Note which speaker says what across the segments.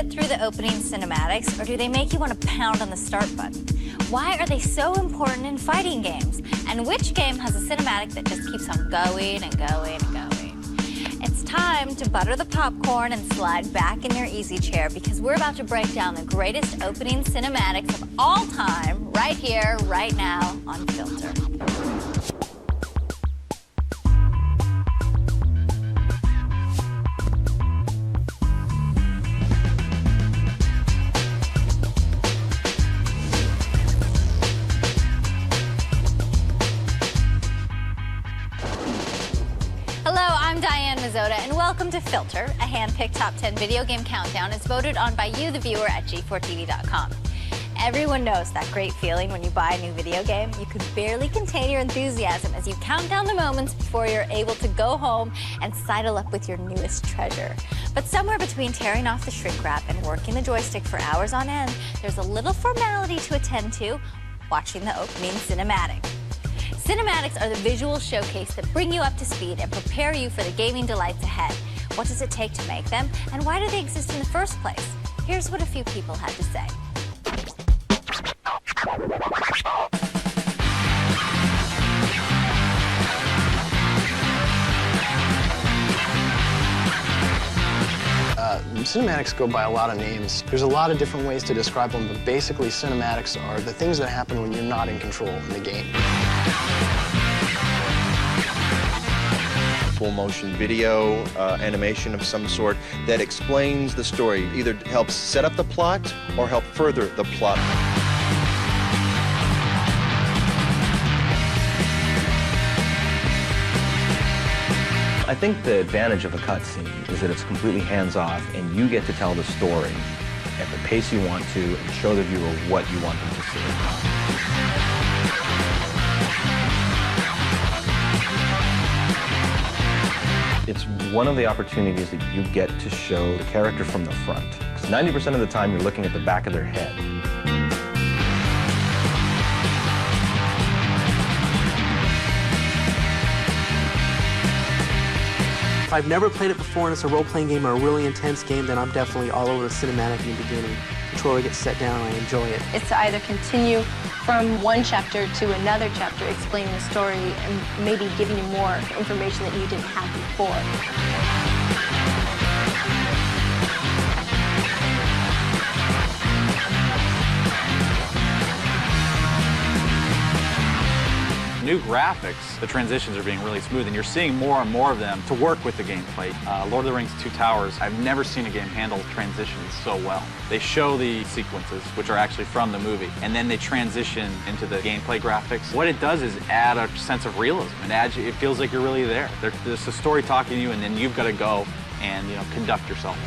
Speaker 1: sit through the opening cinematics, or do they make you want to pound on the start button? Why are they so important in fighting games? And which game has a cinematic that just keeps on going and going and going? It's time to butter the popcorn and slide back in your easy chair, because we're about to break down the greatest opening cinematics of all time, right here, right now, on Filter. And welcome to Filter, a hand-picked top 10 video game countdown. It's voted on by you, the viewer, at G4TV.com. Everyone knows that great feeling when you buy a new video game. You can barely contain your enthusiasm as you count down the moments before you're able to go home and sidle up with your newest treasure. But somewhere between tearing off the shrink wrap and working the joystick for hours on end, there's a little formality to attend to: watching the opening cinematic. Cinematics are the visual showcase that bring you up to speed and prepare you for the gaming delights ahead. What does it take to make them, and why do they exist in the first place? Here's what a few people had to say.
Speaker 2: Cinematics go by a lot of names. There's a lot of different ways to describe them, but basically cinematics are the things that happen when you're not in control in the game.
Speaker 3: Full motion video, animation of some sort that explains the story, either helps set up the plot or help further the plot.
Speaker 4: I think the advantage of a cutscene is that it's completely hands-off, and you get to tell the story at the pace you want to and show the viewer what you want them to see. It's one of the opportunities that you get to show the character from the front. Because 90% of the time you're looking at the back of their head.
Speaker 5: If I've never played it before and it's a role-playing game or a really intense game, then I'm definitely all over the cinematic in the beginning. Controller gets set down and I enjoy it.
Speaker 6: It's to either continue from one chapter to another chapter, explaining the story and maybe giving you more information that you didn't have before.
Speaker 7: New graphics, the transitions are being really smooth, and you're seeing more and more of them to work with the gameplay. Lord of the Rings: Two Towers, I've never seen a game handle transitions so well. They show the sequences, which are actually from the movie, and then they transition into the gameplay graphics. What it does is add a sense of realism. It feels like you're really there. There's a story talking to you, and then you've got to go and conduct yourself.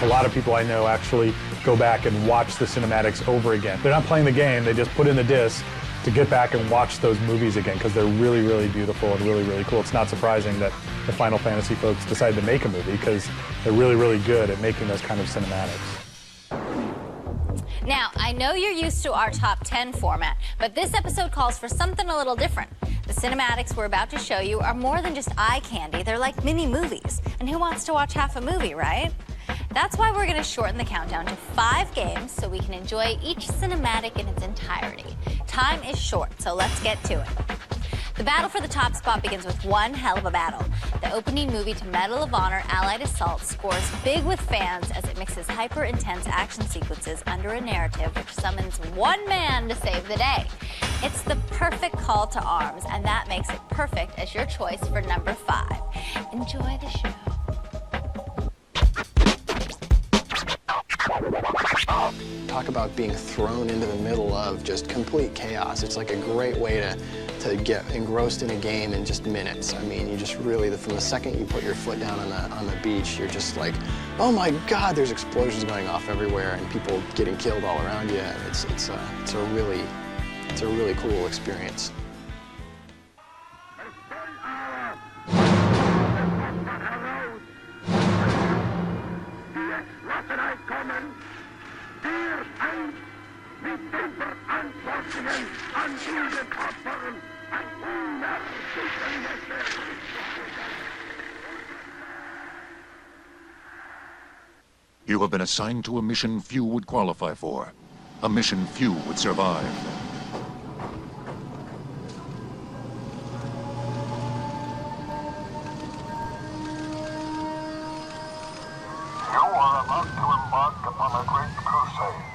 Speaker 8: A lot of people I know actually go back and watch the cinematics over again. They're not playing the game, they just put in the disc to get back and watch those movies again, because they're really, really beautiful and really, really cool. It's not surprising that the Final Fantasy folks decided to make a movie, because they're really, really good at making those kind of cinematics.
Speaker 1: Now, I know you're used to our top 10 format, but this episode calls for something a little different. The cinematics we're about to show you are more than just eye candy. They're like mini movies. And who wants to watch half a movie, right? That's why we're going to shorten the countdown to 5 games so we can enjoy each cinematic in its entirety. Time is short, so let's get to it. The battle for the top spot begins with one hell of a battle. The opening movie to Medal of Honor Allied Assault scores big with fans as it mixes hyper-intense action sequences under a narrative which summons one man to save the day. It's the perfect call to arms, and that makes it perfect as your choice for number 5. Enjoy the show.
Speaker 2: Talk about being thrown into the middle of just complete chaos. It's like a great way to get engrossed in a game in just minutes. I mean, you just really, from the second you put your foot down on the beach, you're just like, oh my God, there's explosions going off everywhere and people getting killed all around you. And it's a really cool experience.
Speaker 9: You have been assigned to a mission few would qualify for. A mission few would survive.
Speaker 10: You are about to embark upon a great crusade.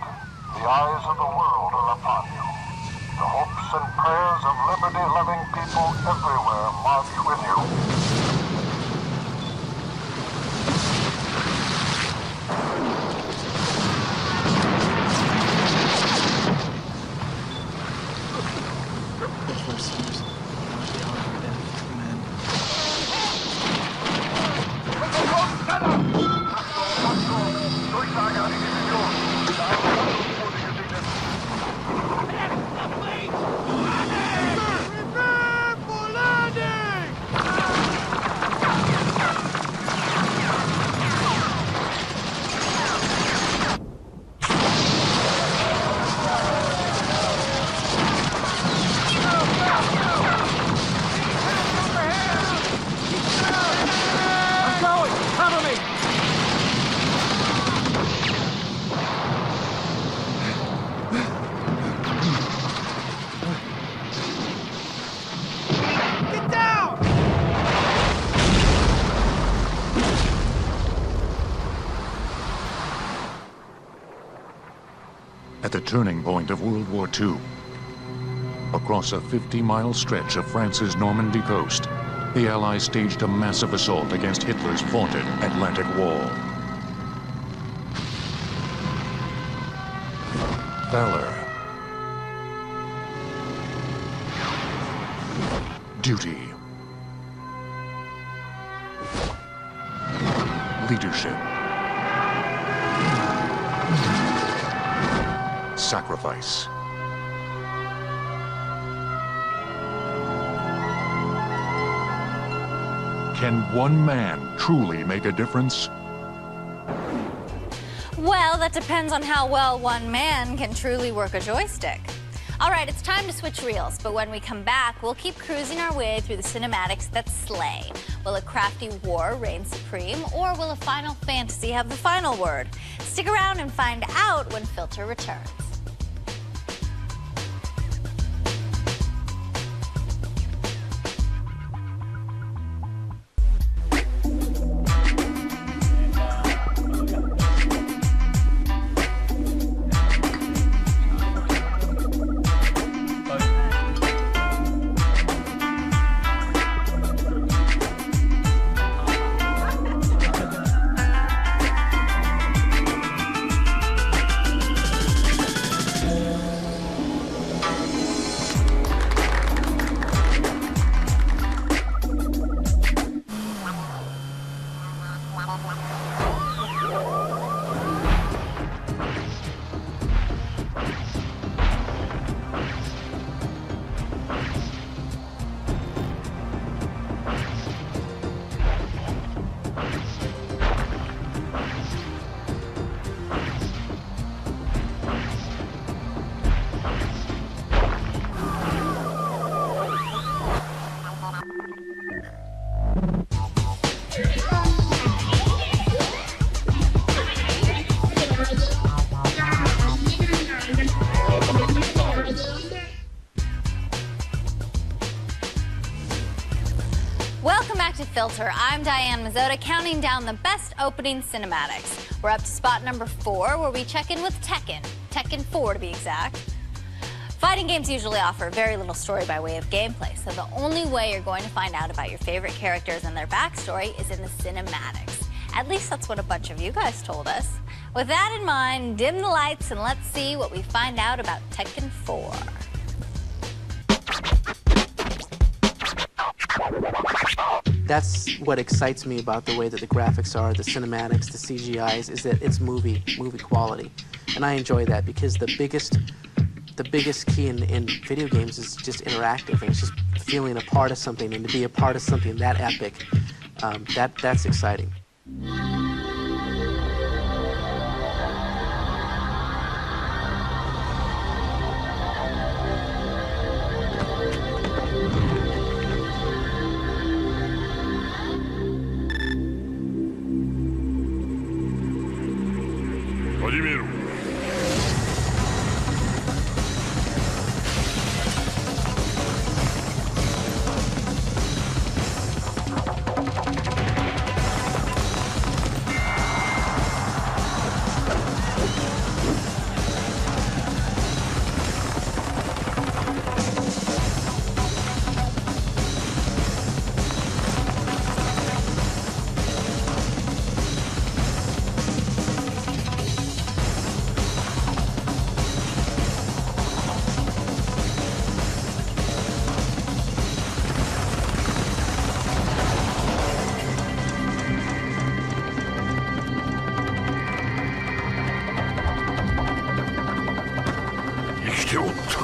Speaker 10: The eyes of the world are upon you. The hopes and prayers of liberty-loving people everywhere march with you.
Speaker 9: At the turning point of World War II, across a 50-mile stretch of France's Normandy coast, the Allies staged a massive assault against Hitler's vaunted Atlantic Wall. Valor, duty, leadership, sacrifice. Can one man truly make a difference?
Speaker 1: Well, that depends on how well one man can truly work a joystick. All right, it's time to switch reels, but when we come back, we'll keep cruising our way through the cinematics that slay. Will a crafty war reign supreme, or will a Final Fantasy have the final word? Stick around and find out when Filter returns. Filter. I'm Diane Mazzotta, counting down the best opening cinematics. We're up to spot number 4, where we check in with Tekken. Tekken 4 to be exact. Fighting games usually offer very little story by way of gameplay, so the only way you're going to find out about your favorite characters and their backstory is in the cinematics. At least that's what a bunch of you guys told us. With that in mind, dim the lights and let's see what we find out about Tekken 4.
Speaker 5: That's what excites me about the way that the graphics are, the cinematics, the CGIs, is that it's movie quality. And I enjoy that because the biggest key in video games is just interactive, and it's just feeling a part of something, and to be a part of something that epic, that's exciting.
Speaker 10: しておった。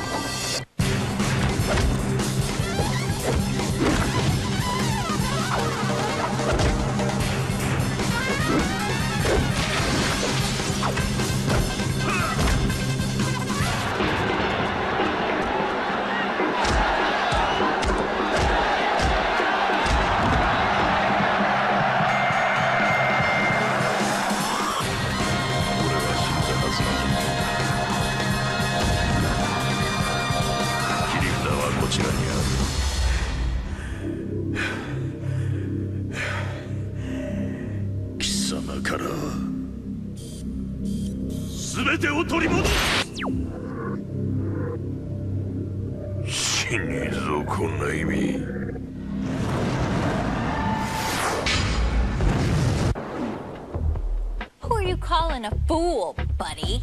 Speaker 1: Who are you calling a fool, buddy?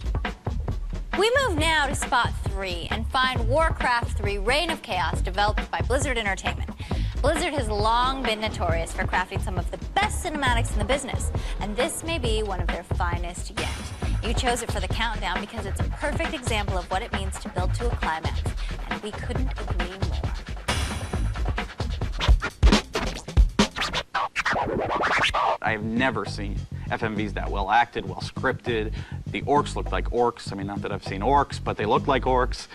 Speaker 1: We move now to Spot 3 and find Warcraft III Reign of Chaos, developed by Blizzard Entertainment. Blizzard has long been notorious for crafting some of the best cinematics in the business, and this may be one of their finest yet. You chose it for the countdown because it's a perfect example of what it means to build to a climax, and we couldn't agree more.
Speaker 7: I've never seen FMVs that well acted, well scripted. The orcs looked like orcs. I mean, not that I've seen orcs, but they look like orcs.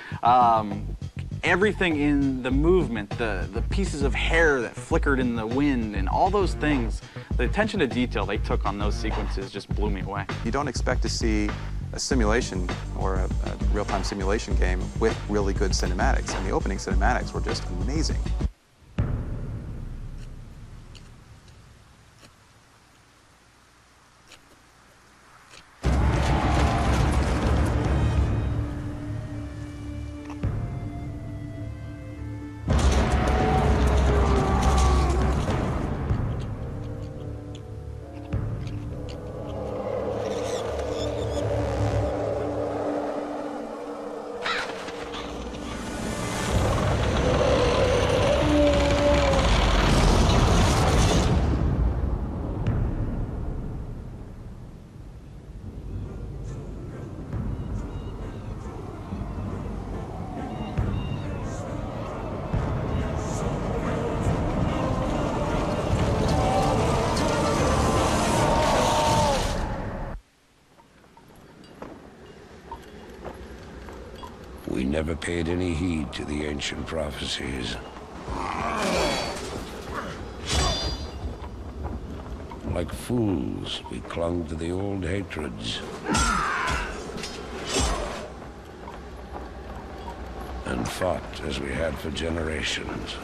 Speaker 7: Everything in the movement, the pieces of hair that flickered in the wind, and all those things, the attention to detail they took on those sequences just blew me away.
Speaker 11: You don't expect to see a simulation or a real-time simulation game with really good cinematics, and the opening cinematics were just amazing.
Speaker 12: We never paid any heed to the ancient prophecies. Like fools, we clung to the old hatreds. And fought as we had for generations.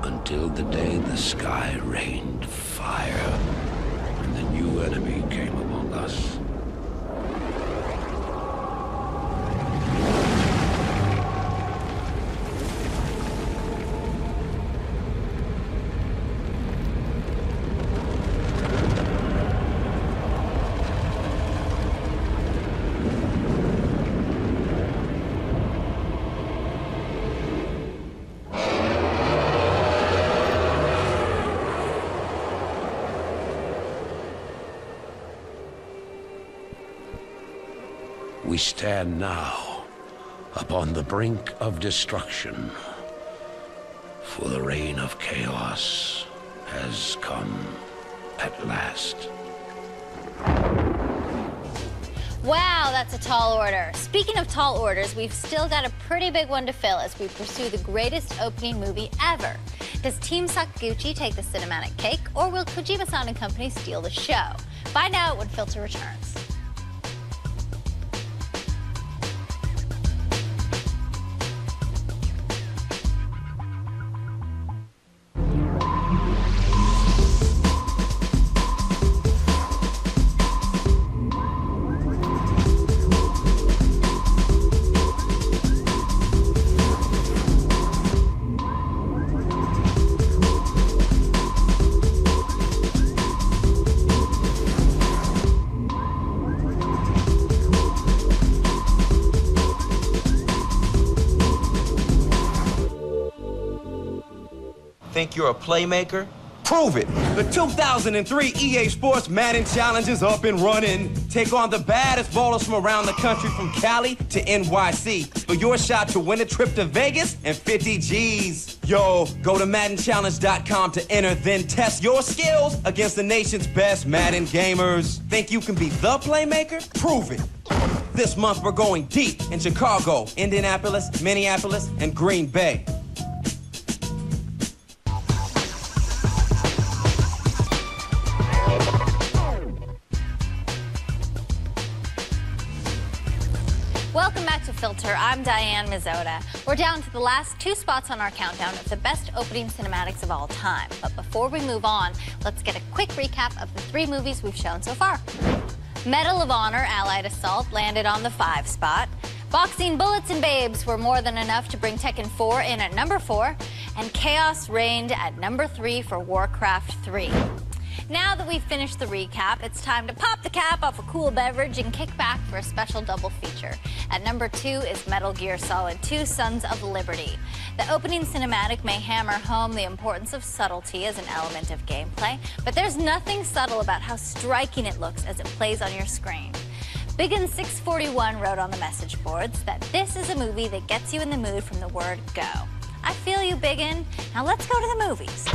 Speaker 12: Until the day the sky rained fire, and the new enemy came among us. We stand now upon the brink of destruction, for the reign of chaos has come at last.
Speaker 1: Wow, that's a tall order. Speaking of tall orders, we've still got a pretty big one to fill as we pursue the greatest opening movie ever. Does Team Sakaguchi take the cinematic cake, or will Kojima-san and company steal the show? Find out when Filter returns.
Speaker 13: Think you're a playmaker? Prove it! The 2003 EA Sports Madden Challenge is up and running. Take on the baddest ballers from around the country, from Cali to NYC, for your shot to win a trip to Vegas and 50 G's. Yo, go to MaddenChallenge.com to enter, then test your skills against the nation's best Madden gamers. Think you can be the playmaker? Prove it! This month we're going deep in Chicago, Indianapolis, Minneapolis, and Green Bay.
Speaker 1: Welcome back to Filter. I'm Diane Mizzota. We're down to the last 2 spots on our countdown of the best opening cinematics of all time. But before we move on, let's get a quick recap of the 3 movies we've shown so far. Medal of Honor, Allied Assault, landed on the 5 spot. Boxing Bullets and Babes were more than enough to bring Tekken 4 in at number 4. And Chaos reigned at number 3 for Warcraft 3. Now that we've finished the recap, it's time to pop the cap off a cool beverage and kick back for a special double feature. At number 2 is Metal Gear Solid 2: Sons of Liberty. The opening cinematic may hammer home the importance of subtlety as an element of gameplay, but there's nothing subtle about how striking it looks as it plays on your screen. Biggin641 wrote on the message boards that this is a movie that gets you in the mood from the word go. I feel you, Biggin. Now let's go to the movies.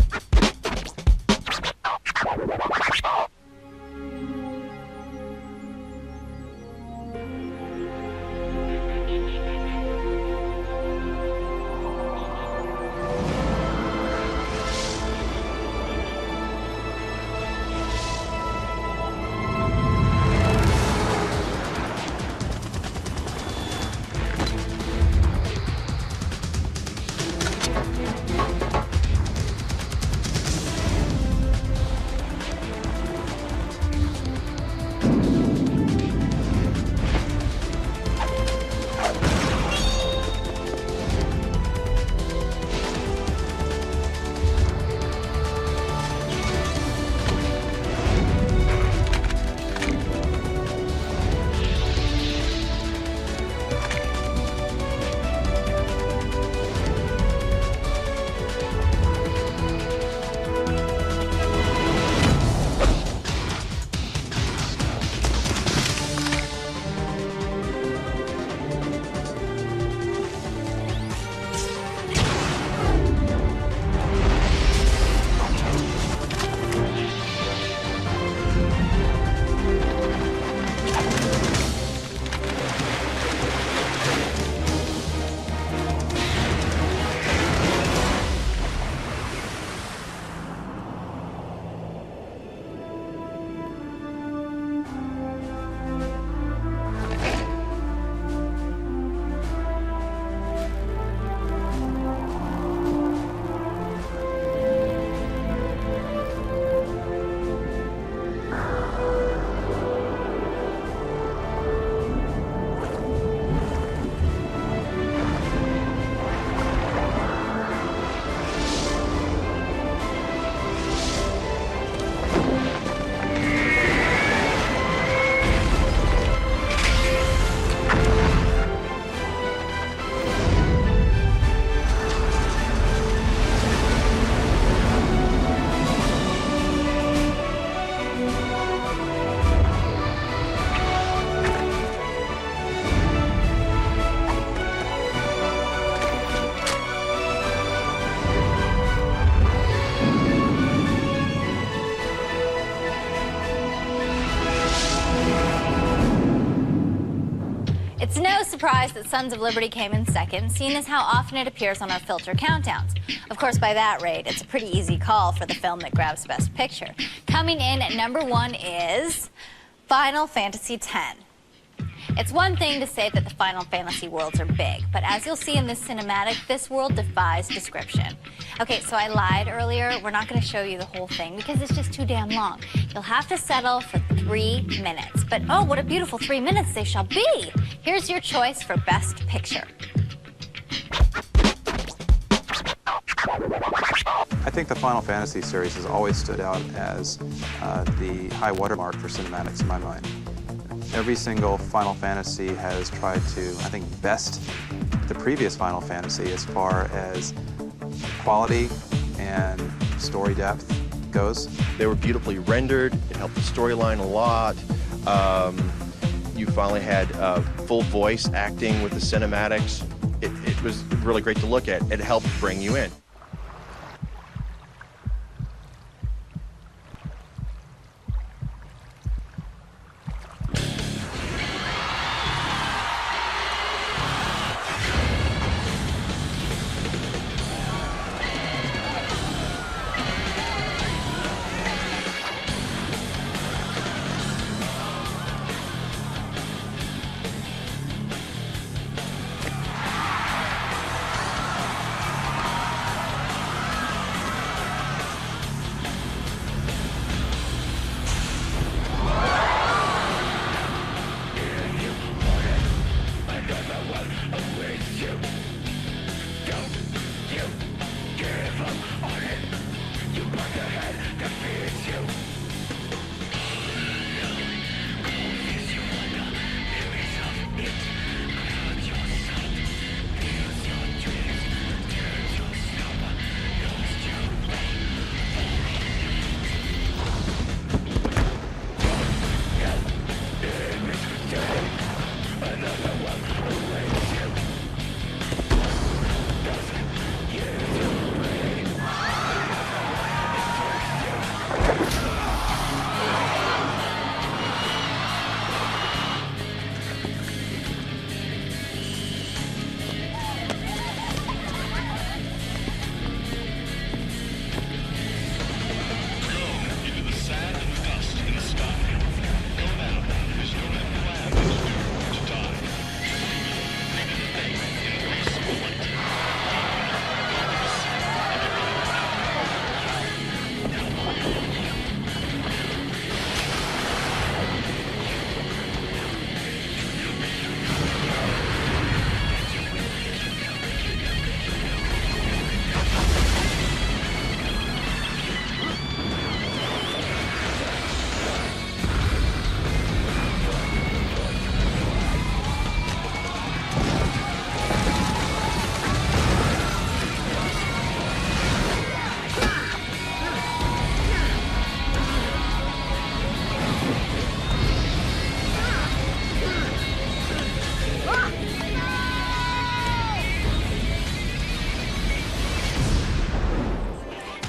Speaker 1: It's no surprise that Sons of Liberty came in second, seeing as how often it appears on our Filter countdowns. Of course, by that rate, it's a pretty easy call for the film that grabs Best Picture. Coming in at number 1 is Final Fantasy X. It's one thing to say that the Final Fantasy worlds are big, but as you'll see in this cinematic, this world defies description. Okay, so I lied earlier. We're not going to show you the whole thing because it's just too damn long. You'll have to settle for 3 minutes. But oh, what a beautiful 3 minutes they shall be. Here's your choice for Best Picture.
Speaker 11: I think the Final Fantasy series has always stood out as the high watermark for cinematics in my mind. Every single Final Fantasy has tried to, I think, best the previous Final Fantasy as far as quality, and story depth goes.
Speaker 3: They were beautifully rendered. It helped the storyline a lot. You finally had full voice acting with the cinematics. It was really great to look at. It helped bring you in.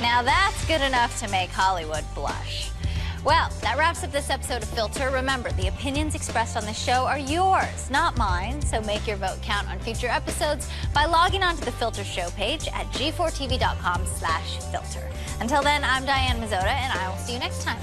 Speaker 1: Now that's good enough to make Hollywood blush. Well, that wraps up this episode of Filter. Remember, the opinions expressed on the show are yours, not mine, so make your vote count on future episodes by logging on to the Filter show page at g4tv.com/filter. Until then, I'm Diane Mazzotta, and I will see you next time.